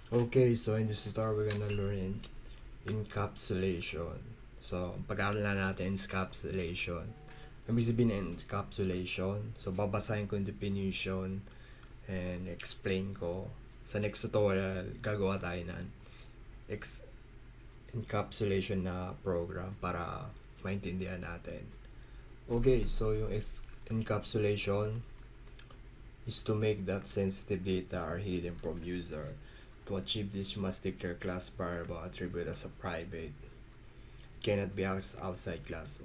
Okay, so in this tutorial, we're gonna learn encapsulation. So, pag-aaralan natin encapsulation. Ibig sabihin ng encapsulation, so babasahin ko yung definition and explain ko. Sa next tutorial, gagawa tayo ng encapsulation na program para maintindihan natin. Okay, so yung encapsulation is to make that sensitive data are hidden from user. To achieve this, you must declare class variable attribute as a private. Cannot be accessed outside class. So,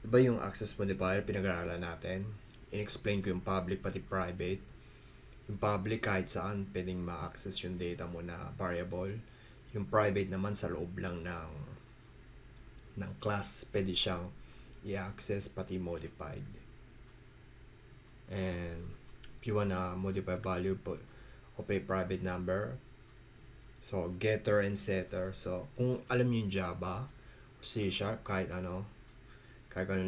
diba yung access modifier pinag-aaralan natin? In-explain ko yung public pati private. Yung public kahit saan pwedeng ma-access yung data mo na variable. Yung private naman sa loob lang ng class pwede siyang i-access pati modified. And if you wanna modify value of a private number, so getter and setter. So kung alam niyo yung Java, C#, kahit anong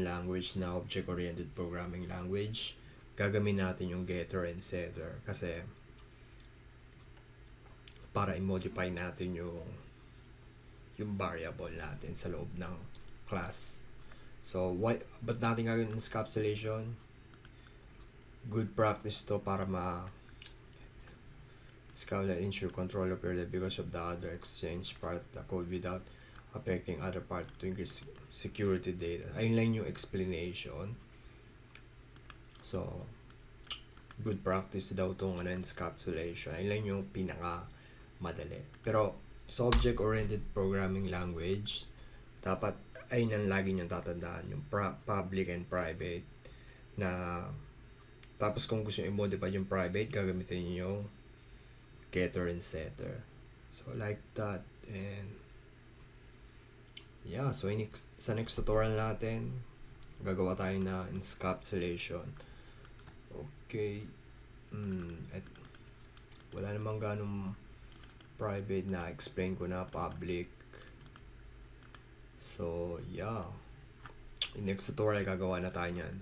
language na object-oriented programming language, gagawin natin yung getter and setter kasi para i-modify natin yung variable natin sa loob ng class. So ba't natin gagawin encapsulation? Good practice to para Scala ensure control of period because of the other exchange part of the code without affecting other part to increase security data. Ayun lang yung explanation. So, good practice daw itong encapsulation. Ayun lang yung pinaka madali. Pero, sa object-oriented programming language, dapat ayun ang lagi nyo tatandaan, yung public and private na tapos kung gusto nyo i-modify yung private, gagamitin nyo yung getter and setter. So like that. And yeah, so sa next tutorial natin, gagawa tayo na encapsulation. Okay. At wala namang ganong private na explain ko na public. So yeah, in next tutorial gagawa na tayo niyan.